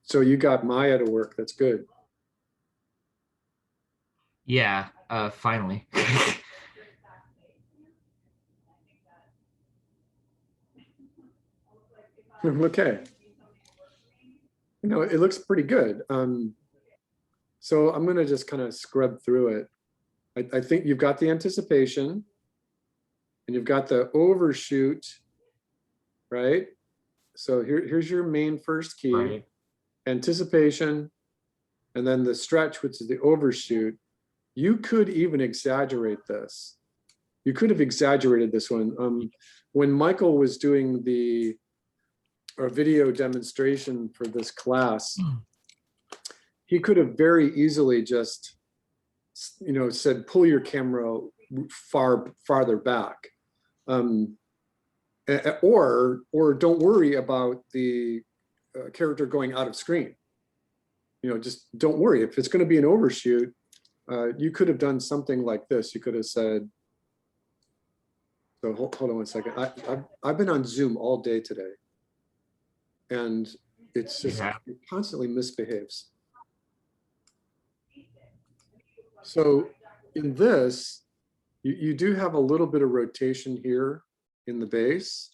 So you got Maya to work. That's good. Yeah, finally. Okay. You know, it looks pretty good. So I'm going to just kind of scrub through it. I think you've got the anticipation and you've got the overshoot, right? So here's your main first key, Right. anticipation, and then the stretch, which is the overshoot. You could even exaggerate this. You could have exaggerated this one. When Michael was doing the video demonstration for this class, he could have very easily just, you know, said, pull your camera farther back. Or don't worry about the character going out of screen. You know, just don't worry. If it's going to be an overshoot, you could have done something like this. You could have said, so hold on one second. I've been on Zoom all day today, and it's just, it constantly misbehaves. So in this, you do have a little bit of rotation here in the base,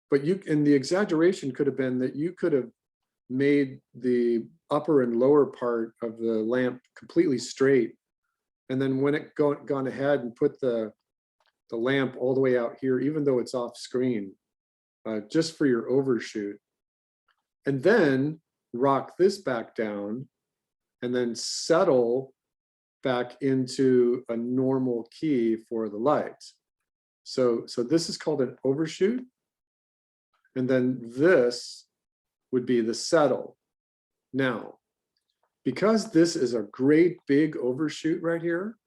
but and the exaggeration could have been that you could have made the upper and lower part of the lamp completely straight. And then when it gone ahead and put the lamp all the way out here, even though it's off screen, just for your overshoot. And then rock this back down and then settle back into a normal key for the light. So this is called an overshoot. And then this would be the settle. Now, because this is a great big overshoot right here,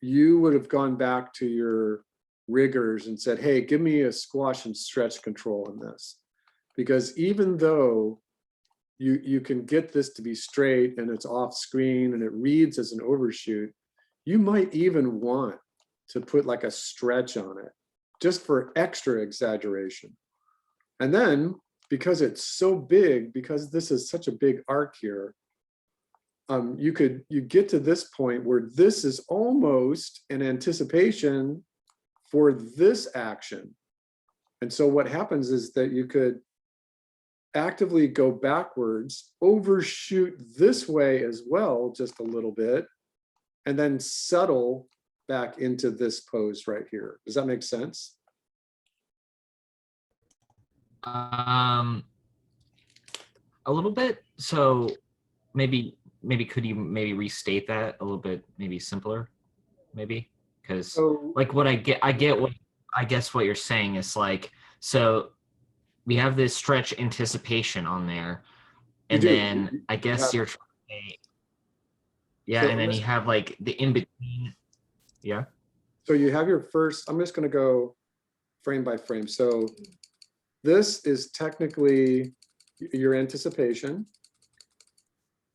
you would have gone back to your riggers and said, hey, give me a squash and stretch control in this. Because even though you can get this to be straight and it's off screen and it reads as an overshoot, you might even want to put like a stretch on it just for extra exaggeration. And then because it's so big, because this is such a big arc here, you get to this point where this is almost an anticipation for this action. And so what happens is that you could actively go backwards, overshoot this way as well, just a little bit, and then settle back into this pose right here. Does that make sense? A little bit. So maybe could you maybe restate that a little bit, maybe simpler, maybe? Because like what I guess what you're saying is like, so we have this stretch anticipation on there, and then I guess you're trying to, yeah, so and then you have like the in between. Yeah. So you have your first, I'm just going to go frame by frame. So this is technically your anticipation.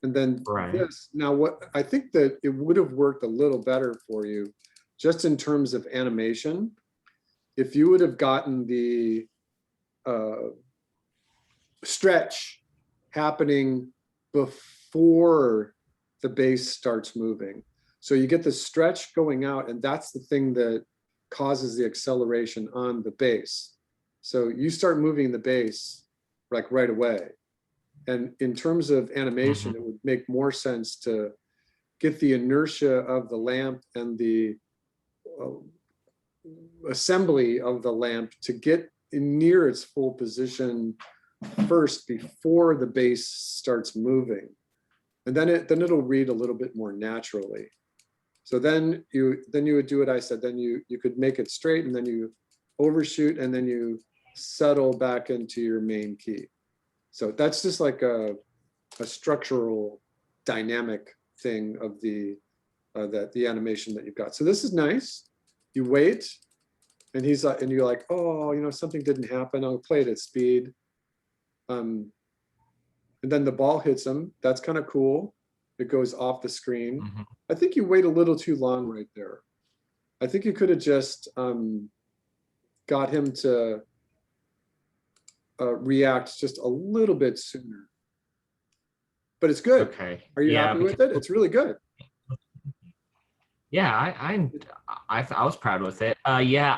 And then this, now what I think that it would have worked a little better for you, just in terms of animation, if you would have gotten the stretch happening before the base starts moving. So you get the stretch going out, and that's the thing that causes the acceleration on the base. So you start moving the base like right away. And in terms of animation, it would make more sense to get the inertia of the lamp and the assembly of the lamp to get near its full position first before the base starts moving. And then it'll read a little bit more naturally. So then you would do what I said. Then you could make it straight, and then you overshoot, and then you settle back into your main key. So that's just like a structural dynamic thing of the animation that you've got. So this is nice. You wait, and he's like, and you're like, oh, you know, something didn't happen. I'll play it at speed. And then the ball hits him. That's kind of cool. It goes off the screen. Mhm. I think you wait a little too long right there. I think you could have just got him to react just a little bit sooner. But it's good. Okay. Are you Yeah, happy because with it? It's really good. yeah, I was proud with it. Yeah,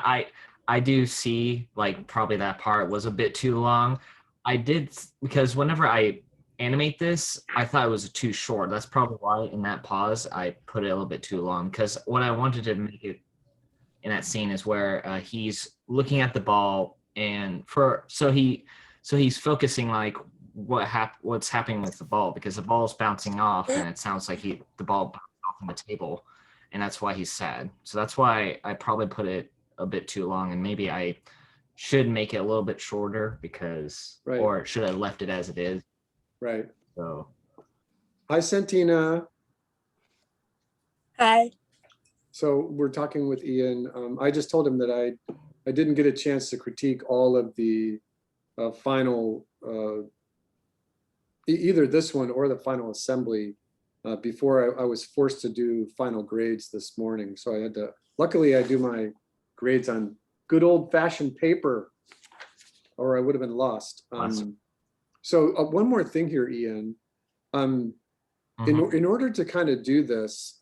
I do see like probably that part was a bit too long. I did because whenever I animate this, I thought it was too short. That's probably why in that pause I put it a little bit too long because what I wanted to make it in that scene is where he's looking at the ball and so he's focusing like what's happening with the ball because the ball's bouncing off and it sounds like the ball bounced off on the table and that's why he's sad. So that's why I probably put it a bit too long and maybe I should make it a little bit shorter because Right. or should have left it as it is. Right. So Hi, Santina. Hi. So we're talking with Ian. I just told him that I didn't get a chance to critique all of the final, either this one or the final assembly before I was forced to do final grades this morning. So I had to, luckily I do my grades on good old fashioned paper or I would have been lost. Awesome. So one more thing here, Ian. In order to kind of do this,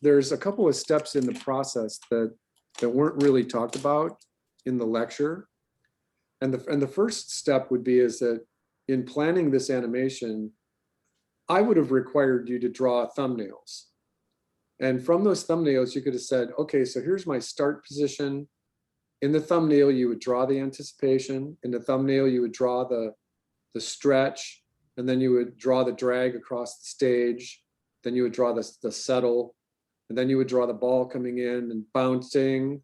there's a couple of steps in the process that weren't really talked about in the lecture. And the first step would be is that in planning this animation, I would have required you to draw thumbnails. And from those thumbnails, you could have said, okay, so here's my start position. In the thumbnail, you would draw the anticipation. In the thumbnail, you would draw the stretch. And then you would draw the drag across the stage. Then you would draw the settle. And then you would draw the ball coming in and bouncing.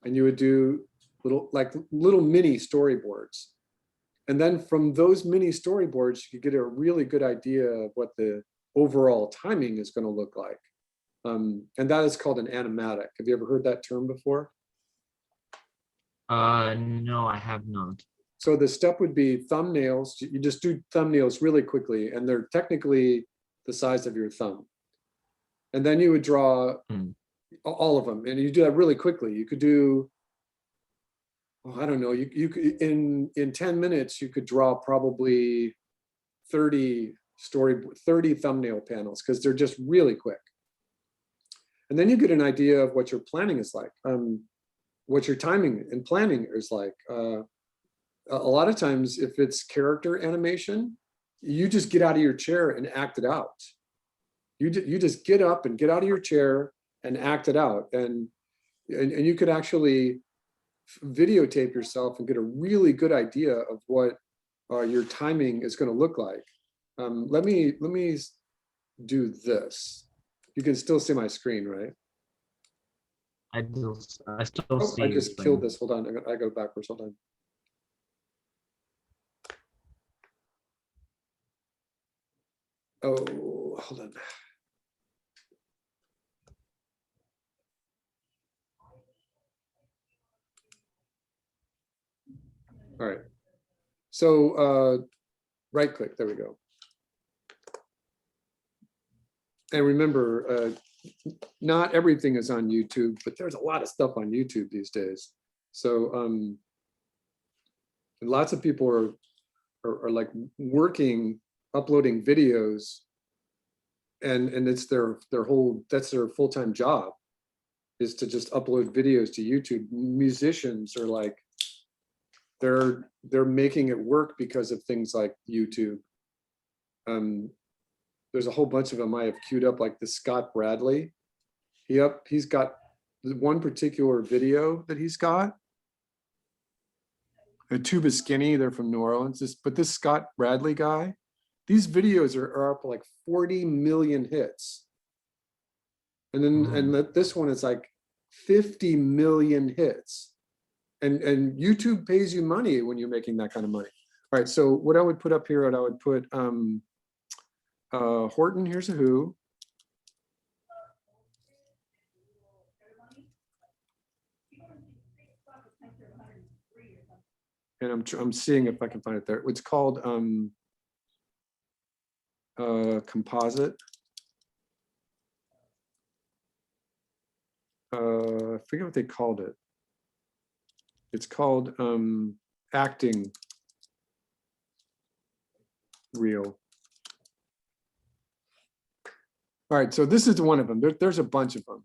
And you would do little mini storyboards. And then from those mini storyboards, you could get a really good idea of what the overall timing is going to look like. And that is called an animatic. Have you ever heard that term before? No, I have not. So the step would be thumbnails. You just do thumbnails really quickly, and they're technically the size of your thumb. And then you would draw all of them, and you do that really quickly. You could do, I don't know, you could in 10 minutes you could draw probably 30 thumbnail panels because they're just really quick. And then you get an idea of what your planning is like, what your timing and planning is like. A lot of times, if it's character animation, you just get out of your chair and act it out. You just get up and get out of your chair and act it out. And you could actually videotape yourself and get a really good idea of what your timing is going to look like. Let me do this. You can still see my screen, right? I still see. I just killed this. Hold on. I go backwards. Hold on. Oh, hold on. All right. So right click, there we go. And remember, not everything is on YouTube, but there's a lot of stuff on YouTube these days. So and lots of people are like working, uploading videos, and it's their whole, that's their full-time job, is to just upload videos to YouTube. Musicians are like, they're making it work because of things like YouTube. There's a whole bunch of them I have queued up, like the Scott Bradley. He's got one particular video that he's got. A Tuba Skinny, they're from New Orleans. But this Scott Bradley guy, these videos are up like 40 million hits. And then this one is like 50 million hits. And YouTube pays you money when you're making that kind of money. All right, so what I would put up here, I would put Horton, here's a Who. And I'm seeing if I can find it there. It's called composite. I forget what they called it. It's called acting reel. All right, so this is one of them. There's a bunch of them.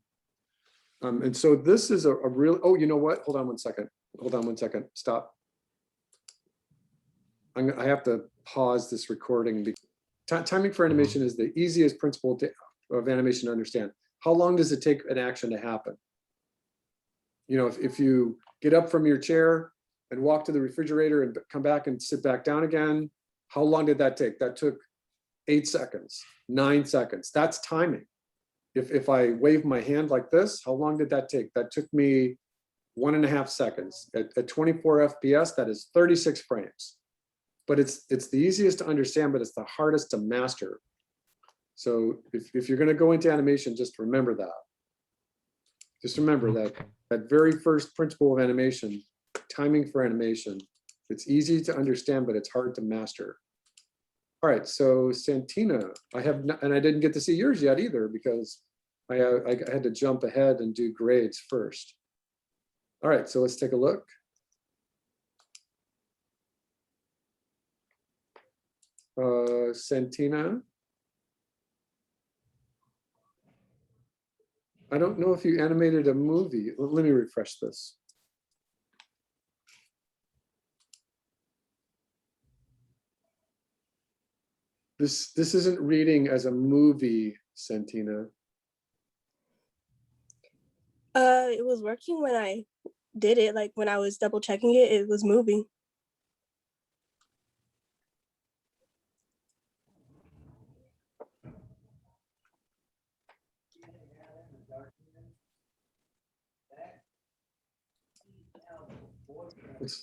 And so this is a real, oh, you know what? Hold on one second. Hold on one second. Stop. I have to pause this recording. Timing for animation is the easiest principle of animation to understand. How long does it take an action to happen? You know, if you get up from your chair and walk to the refrigerator and come back and sit back down again, how long did that take? That took 8 seconds, 9 seconds. That's timing. If I wave my hand like this, how long did that take? That took me 1.5 seconds. At 24 FPS, that is 36 frames. But it's the easiest to understand, but it's the hardest to master. So if you're going to go into animation, just remember that. Just remember that very first principle of animation, timing for animation. It's easy to understand, but it's hard to master. All right, so Santina, I have not, and I didn't get to see yours yet either because I had to jump ahead and do grades first. All right, so let's take a look. Santina. I don't know if you animated a movie. Let me refresh this. This isn't reading as a movie, Santina. It was working when I did it. Like when I was double checking it, it was moving.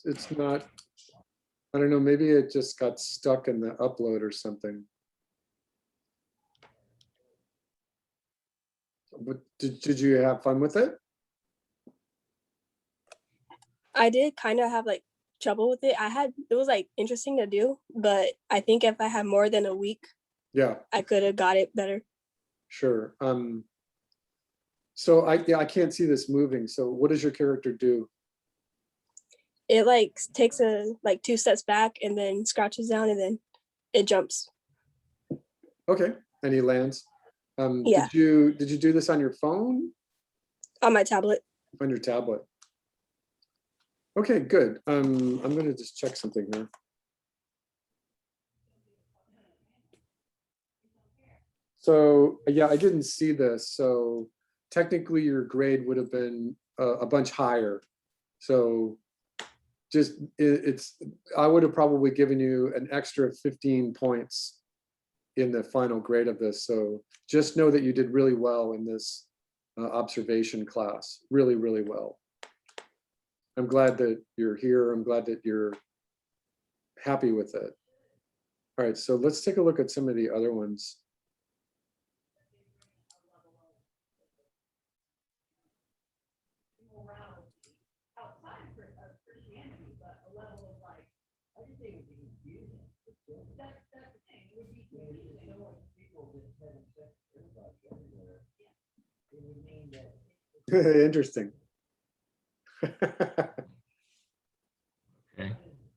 It's not, I don't know, maybe it just got stuck in the upload or something. But did you have fun with it? I did kind of have like trouble with it. It was like interesting to do, but I think if I had more than a week, Yeah, I could have got it better. sure. So I can't see this moving. So what does your character do? It like takes like 2 steps back and then scratches down and then it jumps. Okay, and he lands. Yeah. Did you do this on your phone? On my tablet. On your tablet? Okay, good. I'm gonna just check something here. So yeah, I didn't see this. So technically your grade would have been a bunch higher. So just I would have probably given you an extra 15 points in the final grade of this. So just know that you did really well in this observation class, really, really well. I'm glad that you're here. I'm glad that you're happy with it. All right, so let's take a look at some of the other ones. Interesting. Okay.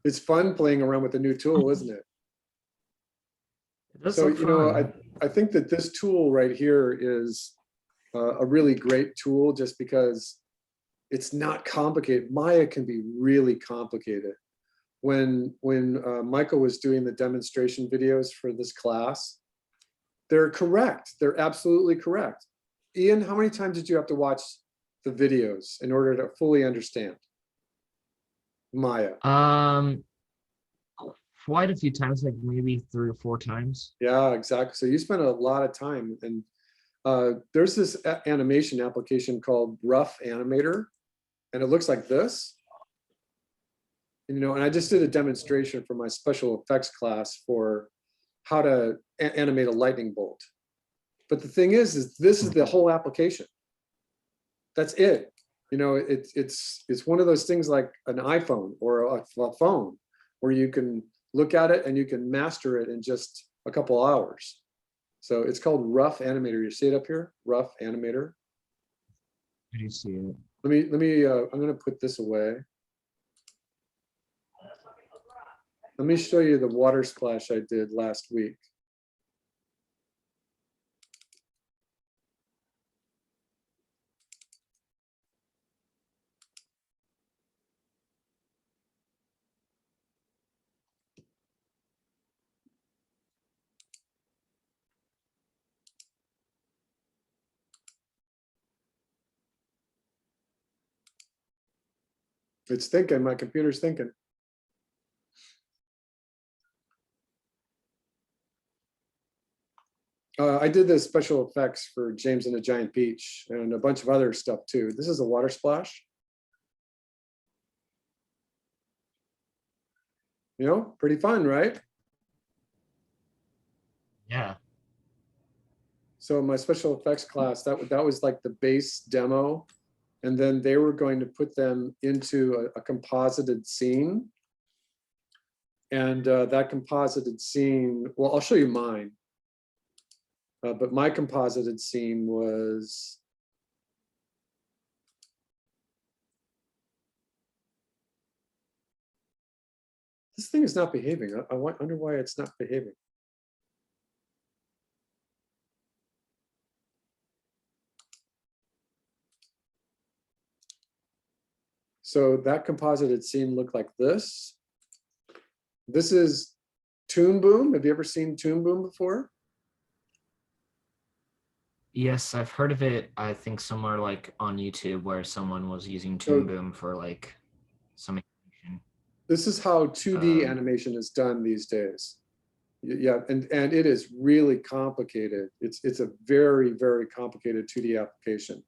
It's fun playing around with a new tool, isn't it? It does So, look you know, fun. I think that this tool right here is a really great tool just because it's not complicated. Maya can be really complicated. When Michael was doing the demonstration videos for this class, they're correct. They're absolutely correct. Ian, how many times did you have to watch the videos in order to fully understand Maya? Quite a few times, like maybe 3 or 4 times. Yeah, exactly. So you spent a lot of time, and there's this animation application called Rough Animator, and it looks like this. You know, and I just did a demonstration for my special effects class for how to animate a lightning bolt. But the thing is this is the whole application. That's it. You know, it's one of those things like an iPhone or a phone where you can look at it and you can master it in just a couple hours. So it's called Rough Animator. You see it up here, Rough Animator. I do see it. I'm gonna put this away. Let me show you the water splash I did last week. It's thinking, my computer's thinking. I did the special effects for James and the Giant Peach and a bunch of other stuff too. This is a water splash. You know, pretty fun, right? Yeah. So my special effects class, that was like the base demo. And then they were going to put them into a composited scene. And that composited scene, well, I'll show you mine. But my composited scene was, this thing is not behaving. I wonder why it's not behaving. So that composited scene looked like this. This is Toon Boom. Have you ever seen Toon Boom before? Yes, I've heard of it. I think somewhere like on YouTube where someone was using So Toon Boom for like some animation. this is how 2D animation is done these days. Yeah, and it is really complicated. It's a very, very complicated 2D application.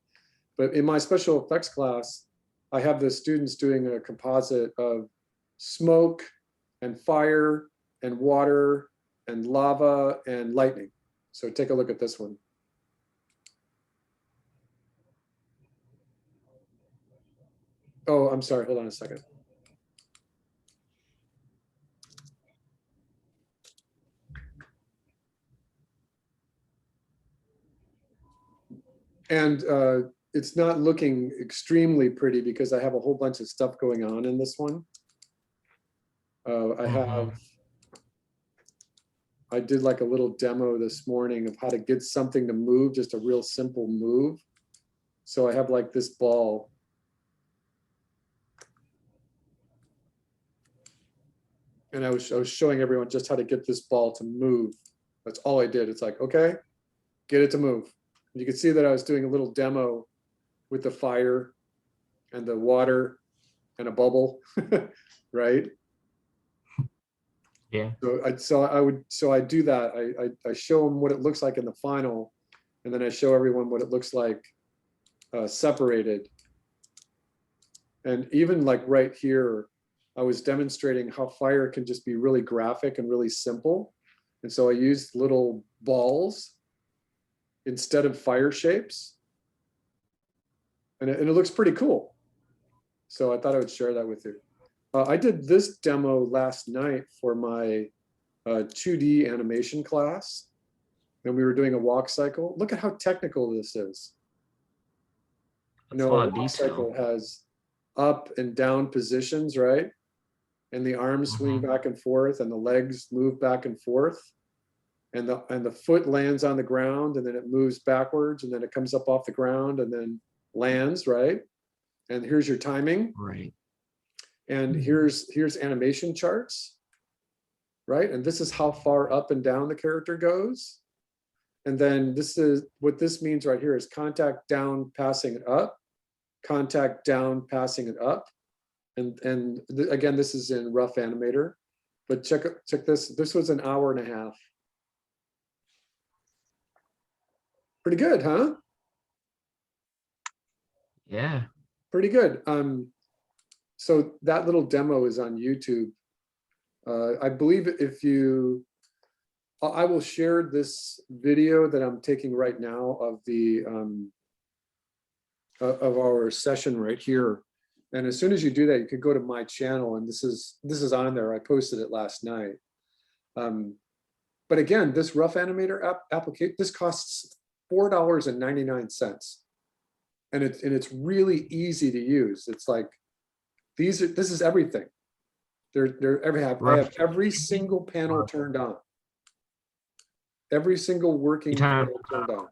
But in my special effects class, I have the students doing a composite of smoke and fire and water and lava and lightning. So take a look at this one. Oh, I'm sorry, hold on a second. And it's not looking extremely pretty because I have a whole bunch of stuff going on in this one. I did like a little demo this morning of how to get something to move, just a real simple move. So I have like this ball. And I was showing everyone just how to get this ball to move. That's all I did. It's like, okay, get it to move. And you can see that I was doing a little demo with the fire and the water and a bubble, right? Yeah. So I do that. I show them what it looks like in the final, and then I show everyone what it looks like separated. And even like right here, I was demonstrating how fire can just be really graphic and really simple. And so I used little balls instead of fire shapes. And it looks pretty cool. So I thought I would share that with you. I did this demo last night for my 2D animation class. And we were doing a walk cycle. Look at how technical this is. That's a lot of A walk detail. cycle has up and down positions, right? And the arms swing back and forth and the legs move back and forth. And the foot lands on the ground and then it moves backwards and then it comes up off the ground and then lands, right? And here's your timing. Right. And here's animation charts, right? And this is how far up and down the character goes. And then this is what this means right here is contact down, passing it up, contact down, passing it up. And again, this is in Rough Animator, but check this. This was an hour and a half. Pretty good, huh? Yeah. Pretty good. So that little demo is on YouTube. I believe if you, I will share this video that I'm taking right now of the of our session right here. And as soon as you do that, you could go to my channel, and this is on there. I posted it last night. But again, this Rough Animator application, this costs $4.99. And it's really easy to use. It's like, this is everything. I have every single panel turned on. Every single working talking panel turned on.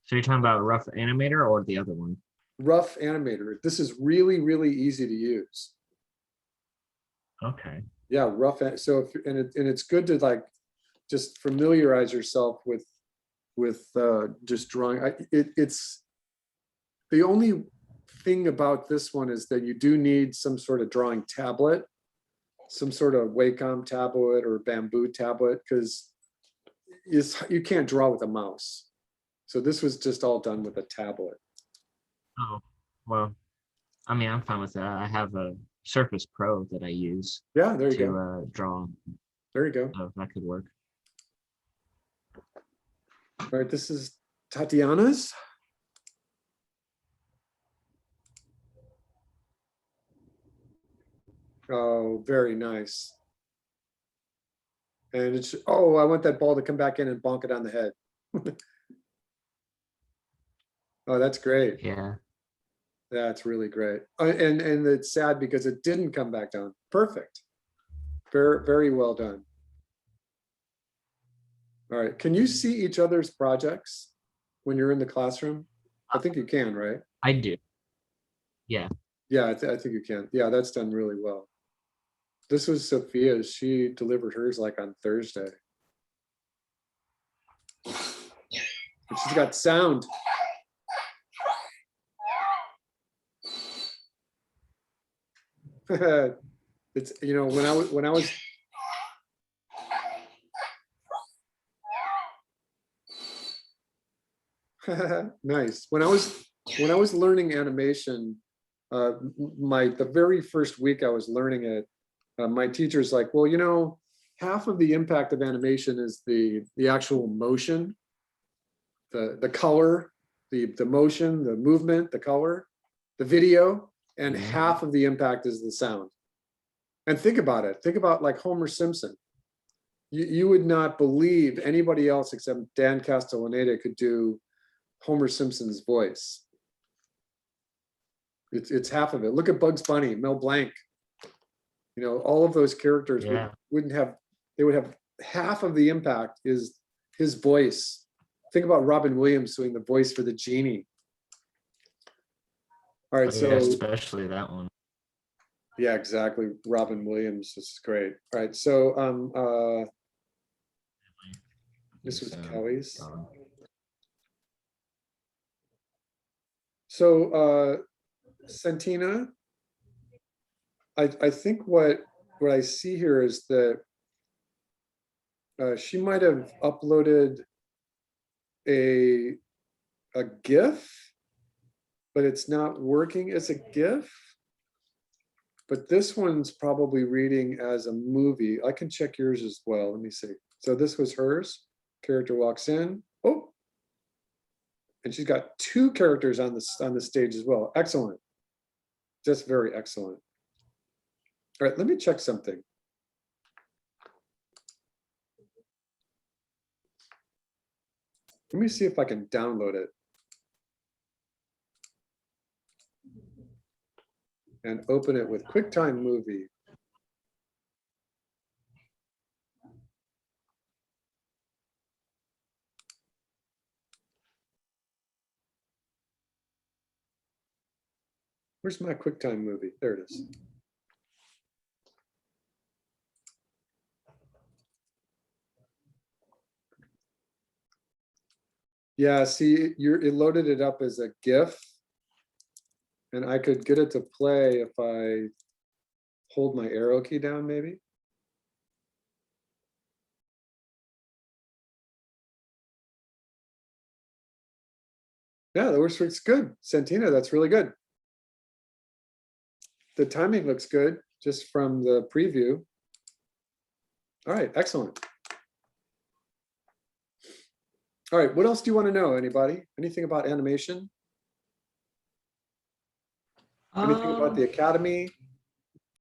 So you're talking about Rough Animator or the other one? Rough Animator. This is really, really easy to use. Okay. Yeah, so it's good to like just familiarize yourself with just drawing. It's the only thing about this one is that you do need some sort of drawing tablet, some sort of Wacom tablet or bamboo tablet, because you can't draw with a mouse. So this was just all done with a tablet. Oh, well, I mean, I'm fine with that. I have a Surface Pro that I use Yeah, there you go. to draw. There you go. So that could work. All right, this is Tatiana's. Oh, very nice. And it's, oh, I want that ball to come back in and bonk it on the head. Oh, that's great. Yeah. That's really great. And it's sad because it didn't come back down. Perfect. Very, very well done. All right. Can you see each other's projects when you're in the classroom? I think you can, right? I do. Yeah. Yeah, I think you can. Yeah, that's done really well. This was Sophia's. She delivered hers like on Thursday. And she's got sound. It's, you know, when I was nice. When I was learning animation, the very first week I was learning it, my teacher's like, well, you know, half of the impact of animation is the actual motion, the color, the motion, the movement, the color, the video, and Yeah. half of the impact is the sound. And think about it. Think about like Homer Simpson. You would not believe anybody else except Dan Castellaneta could do Homer Simpson's voice. It's half of it. Look at Bugs Bunny, Mel Blanc. You know, all of those characters Yeah. they would have half of the impact is his voice. Think about Robin Williams doing the voice for the genie. All right, Yeah, so especially that one. yeah, exactly. Robin Williams, this is great. All right, so this was Kelly's. So Santina, I think what I see here is that she might have uploaded a GIF, but it's not working as a GIF. But this one's probably reading as a movie. I can check yours as well. Let me see. So this was hers. Character walks in. Oh, and she's got two characters on the stage as well. Excellent. Just very excellent. All right, let me check something. Let me see if I can download it. And open it with QuickTime Movie. Where's my QuickTime Movie? There it is. Yeah, see, it loaded it up as a GIF. And I could get it to play if I hold my arrow key down, maybe. Yeah, that works. It's good. Santina, that's really good. The timing looks good just from the preview. All right, excellent. All right, what else do you want to know, anybody? Anything about animation? Anything about the Academy?